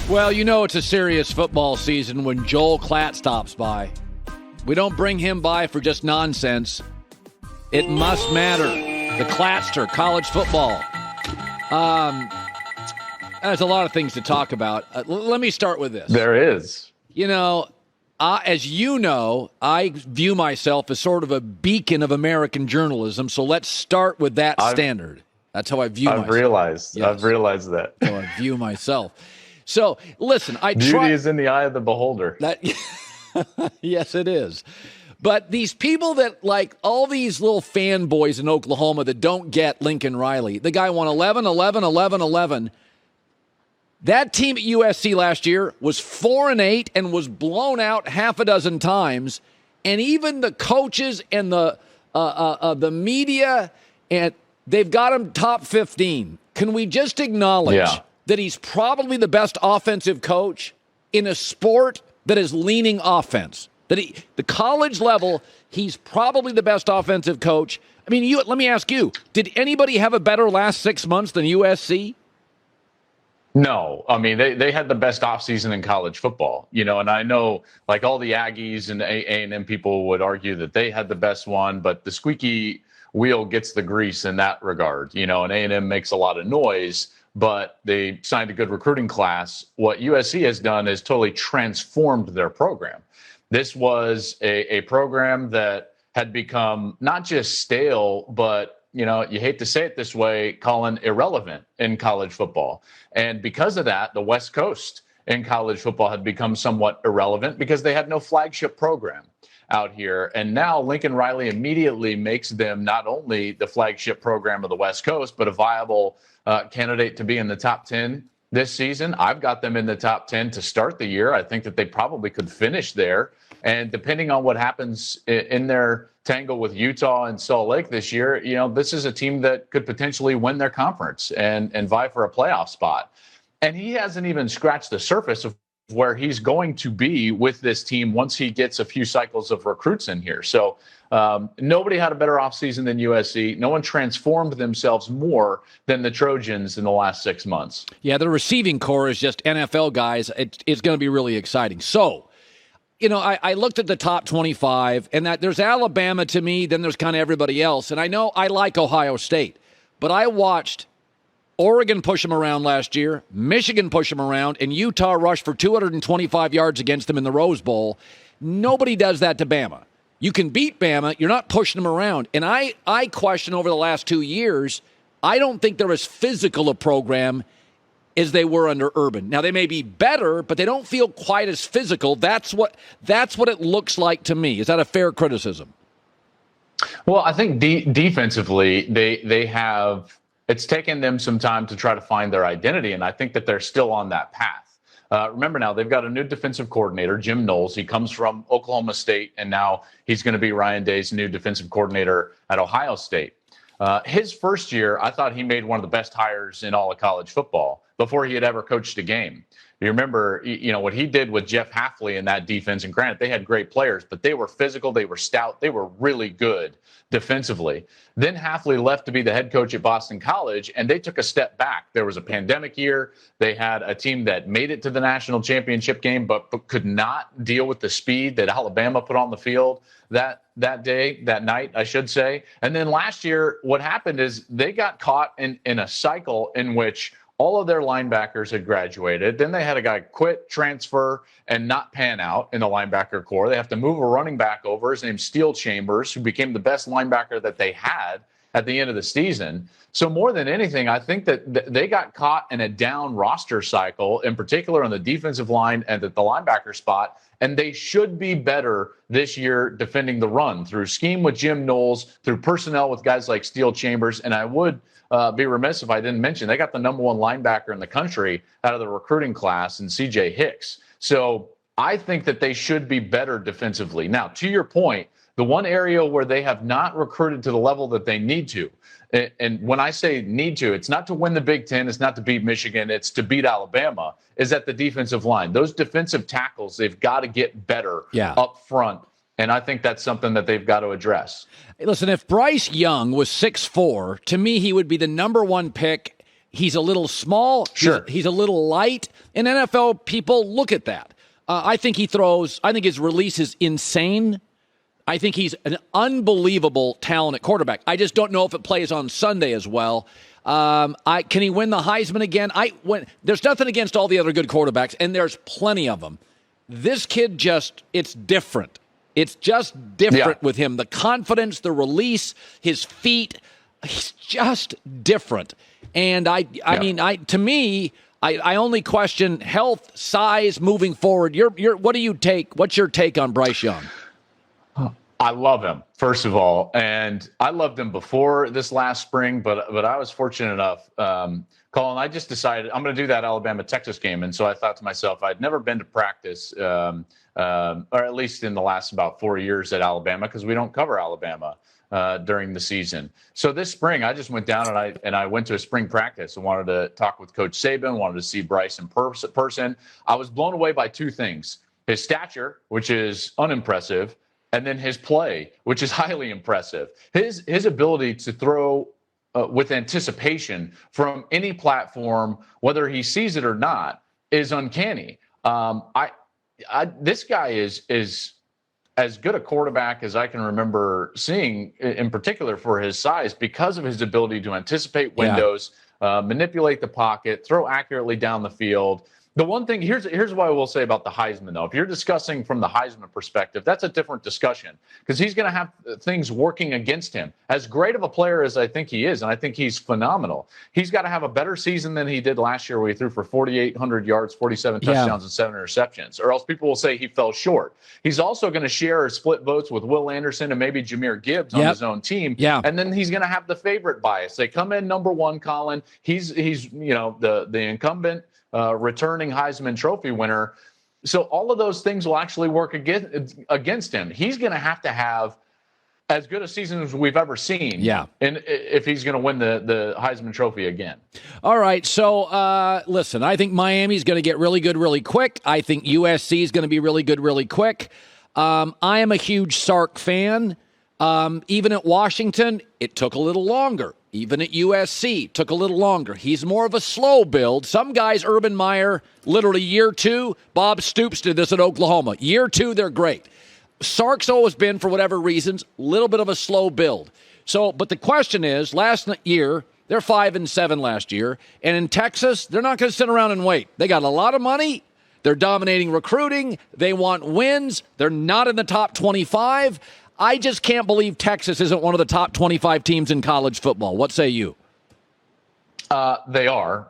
Well, you know it's a serious football season when Joel Klatt stops by. We don't bring him by for just nonsense. It must matter. The Klattster, college football. There's a lot of things to talk about. Let me start with this. There is. You know, as you know, I view myself as sort of a beacon of American journalism, so let's start with that standard. That's how I view myself. I've realized that. That's how I view myself. So, listen, Beauty is in the eye of the beholder. Yes, it is. But these people that, like, all these little fanboys in Oklahoma that don't get Lincoln Riley, the guy won 11. That team at USC last year was 4-8 and was blown out half a dozen times. And even the coaches and the media, and they've got him top 15. Can we just acknowledge that he's probably the best offensive coach in a sport that is leaning offense? The college level, he's probably the best offensive coach. I mean, let me ask you, did anybody have a better last 6 months than USC? No. I mean, they had the best offseason in college football, you know, and I know like all the Aggies and A&M people would argue that they had the best one, but the squeaky wheel gets the grease in that regard, you know, and A&M makes a lot of noise, but they signed a good recruiting class. What USC has done is totally transformed their program. This was a program that had become not just stale, but, you know, you hate to say it this way, Colin, irrelevant in college football. And because of that, the West Coast in college football had become somewhat irrelevant because they had no flagship program out here. And now Lincoln Riley immediately makes them not only the flagship program of the West Coast, but a viable candidate to be in the top 10 this season. I've got them in the top 10 to start the year. I think that they probably could finish there. And depending on what happens in their tangle with Utah and Salt Lake this year, you know, this is a team that could potentially win their conference and vie for a playoff spot. And he hasn't even scratched the surface of where he's going to be with this team once he gets a few cycles of recruits in here. So nobody had a better offseason than USC. No one transformed themselves more than the Trojans in the last 6 months. Yeah, the receiving core is just NFL guys. It's going to be really exciting. So, you know, I looked at the top 25, and that there's Alabama to me, then there's kind of everybody else. And I know I like Ohio State, but I watched Oregon push them around last year, Michigan push them around, and Utah rush for 225 yards against them in the Rose Bowl. Nobody does that to Bama. You can beat Bama. You're not pushing them around. And I question over the last 2 years, I don't think they're as physical a program as they were under Urban. Now, they may be better, but they don't feel quite as physical. That's what it looks like to me. Is that a fair criticism? Well, I think defensively, they have – it's taken them some time to try to find their identity, and I think that they're still on that path. Remember now, they've got a new defensive coordinator, Jim Knowles. He comes from Oklahoma State, and now he's going to be Ryan Day's new defensive coordinator at Ohio State. His first year, I thought he made one of the best hires in all of college football before he had ever coached a game. You remember, you know, what he did with Jeff Hafley in that defense, and granted, they had great players, but they were physical, they were stout, they were really good defensively. Then Hafley left to be the head coach at Boston College, and they took a step back. There was a pandemic year. They had a team that made it to the national championship game, but could not deal with the speed that Alabama put on the field that night, I should say. And then last year, what happened is they got caught in a cycle in which all of their linebackers had graduated. Then they had a guy quit, transfer, and not pan out in the linebacker core. They have to move a running back over. His name's Steel Chambers, who became the best linebacker that they had at the end of the season. So more than anything, I think that they got caught in a down roster cycle, in particular on the defensive line and at the linebacker spot. And they should be better this year defending the run through scheme with Jim Knowles, through personnel with guys like Steel Chambers. And I would be remiss if I didn't mention they got the number one linebacker in the country out of the recruiting class in C.J. Hicks. So I think that they should be better defensively. Now, to your point, the one area where they have not recruited to the level that they need to, and when I say need to, it's not to win the Big Ten, it's not to beat Michigan, it's to beat Alabama, is at the defensive line. Those defensive tackles, they've got to get better up front. And I think that's something that they've got to address. Hey, listen, if Bryce Young was 6'4", to me, he would be the number one pick He's a little small. Sure. He's a little light. And NFL people look at that. I think his release is insane. I think he's an unbelievable talent at quarterback. I just don't know if it plays on Sunday as well. Can he win the Heisman again? There's nothing against all the other good quarterbacks, and there's plenty of them. This kid it's different. It's just different with him. The confidence, the release, his feet, he's just different. And to me, I only question health, size moving forward. What's your take on Bryce Young? I love him, first of all, and I loved him before this last spring, but I was fortunate enough, Colin, I just decided I'm going to do that Alabama-Texas game, and so I thought to myself, I'd never been to practice, or at least in the last about 4 years at Alabama, because we don't cover Alabama during the season. So this spring, I just went down and I went to a spring practice and wanted to talk with Coach Saban, wanted to see Bryce in person. I was blown away by two things: his stature, which is unimpressive, and then his play, which is highly impressive. His ability to throw with anticipation from any platform, whether he sees it or not, is uncanny. This guy is as good a quarterback as I can remember seeing, in particular for his size, because of his ability to anticipate windows, manipulate the pocket, throw accurately down the field. The one thing, here's what I will say about the Heisman, though. If you're discussing from the Heisman perspective, that's a different discussion, because he's going to have things working against him. As great of a player as I think he is, and I think he's phenomenal, he's got to have a better season than he did last year, where he threw for 4,800 yards, 47 touchdowns, and 7 interceptions, or else people will say he fell short. He's also going to share or split votes with Will Anderson and maybe Jahmyr Gibbs on his own team. And then he's going to have the favorite bias. They come in number one, Colin. He's the incumbent, returning Heisman Trophy winner. So all of those things will actually work against him. He's going to have as good a season as we've ever seen. And if he's going to win the Heisman Trophy again. All right. So listen, I think Miami's going to get really good really quick. I think USC is going to be really good really quick. I am a huge Sark fan. Even at Washington, it took a little longer. Even at USC, took a little longer. He's more of a slow build. Some guys, Urban Meyer, literally year 2. Bob Stoops did this at Oklahoma. Year 2, they're great. Sark's always been, for whatever reasons, a little bit of a slow build. So, but the question is, last year, they're 5-7 last year. And in Texas, they're not going to sit around and wait. They got a lot of money. They're dominating recruiting. They want wins. They're not in the top 25. I just can't believe Texas isn't one of the top 25 teams in college football. What say you? They are.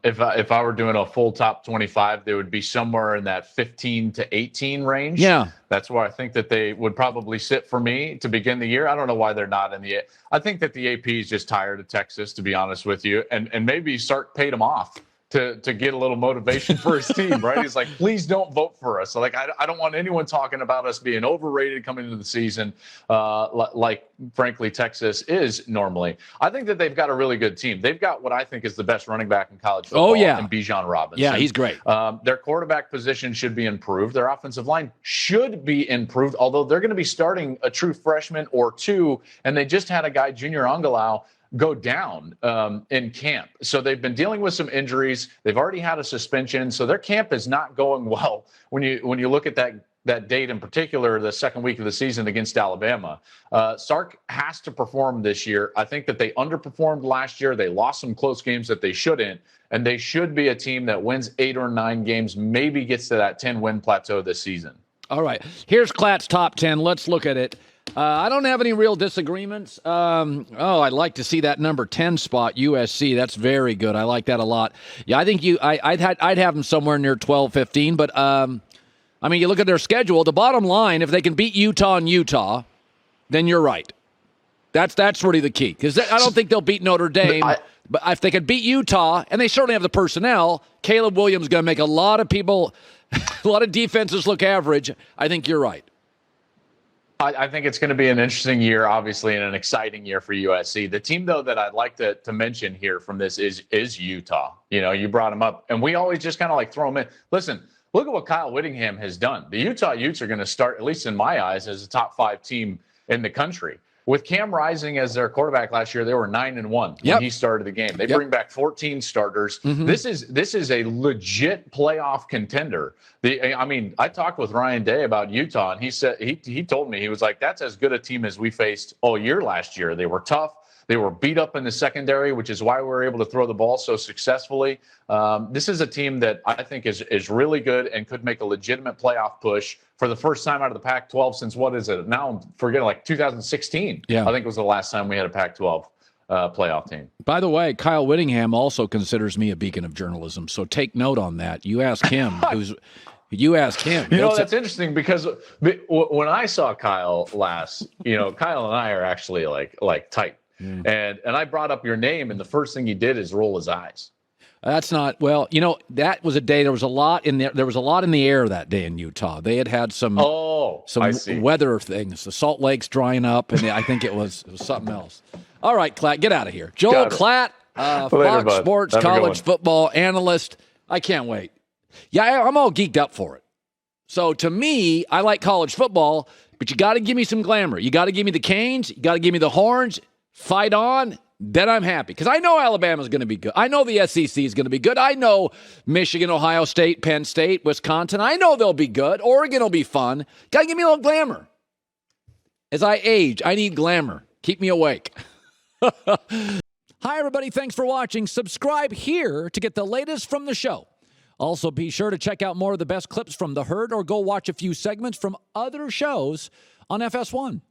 If I were doing a full top 25, they would be somewhere in that 15 to 18 range. Yeah. That's where I think that they would probably sit for me to begin the year. I don't know why they're not in the – I think that the AP is just tired of Texas, to be honest with you, and maybe Sark paid them off to get a little motivation for his team, right? He's like, please don't vote for us. So like, I don't want anyone talking about us being overrated coming into the season, like frankly Texas is normally. I think that they've got a really good team. They've got what I think is the best running back in college football, in Bijan Robinson. Yeah, he's great. Their quarterback position should be improved. Their offensive line should be improved, although they're going to be starting a true freshman or two, and they just had a guy, Junior Angalau, go down in camp. So they've been dealing with some injuries. They've already had a suspension. So their camp is not going well when you look at that date in particular, the second week of the season against Alabama. Sark has to perform this year. I think that they underperformed last year. They lost some close games that they shouldn't. And they should be a team that wins 8 or 9 games, maybe gets to that 10-win plateau this season. All right. Here's Klatt's top 10. Let's look at it. I don't have any real disagreements. I'd like to see that number 10 spot, USC. That's very good. I like that a lot. Yeah, I think I'd have them somewhere near 12, 15. But, you look at their schedule. The bottom line, if they can beat Utah, then you're right. That's really the key. Because I don't think they'll beat Notre Dame. But if they could beat Utah, and they certainly have the personnel, Caleb Williams is going to make a lot of people, a lot of defenses look average. I think you're right. I think it's going to be an interesting year, obviously, and an exciting year for USC. The team, though, that I'd like to mention here from this is Utah. You brought them up, and we always just kind of like throw them in. Listen, look at what Kyle Whittingham has done. The Utah Utes are going to start, at least in my eyes, as a top 5 team in the country. with Cam Rising as their quarterback last year, they were 9-1 Yep. when he started the game. They bring back 14 starters. Mm-hmm. This is a legit playoff contender. I talked with Ryan Day about Utah, and he said he told me, he was like, that's as good a team as we faced all year last year. They were tough. They were beat up in the secondary, which is why we were able to throw the ball so successfully. This is a team that I think is really good and could make a legitimate playoff push for the first time out of the Pac-12 since, what is it now? I'm forgetting, like 2016. Yeah. I think was the last time we had a Pac-12 playoff team. By the way, Kyle Whittingham also considers me a beacon of journalism, so take note on that. You ask him. You ask him. You know, that's interesting because when I saw Kyle last, Kyle and I are actually like tight. And I brought up your name, and the first thing he did is roll his eyes. That's not, well, that was a day, there was a lot in there. There was a lot in the air that day in Utah. They had some weather things. The Salt Lake's drying up, and I think it was something else. All right, Klatt, get out of here. Joel Klatt, Fox Sports college football analyst. I can't wait. Yeah, I'm all geeked up for it. So to me, I like college football, but you got to give me some glamour. You got to give me the canes. You got to give me the horns. Fight on, then I'm happy. Because I know Alabama's going to be good. I know the SEC is going to be good. I know Michigan, Ohio State, Penn State, Wisconsin. I know they'll be good. Oregon will be fun. Got to give me a little glamour. As I age, I need glamour. Keep me awake. Hi, everybody. Thanks for watching. Subscribe here to get the latest from the show. Also, be sure to check out more of the best clips from The Herd or go watch a few segments from other shows on FS1.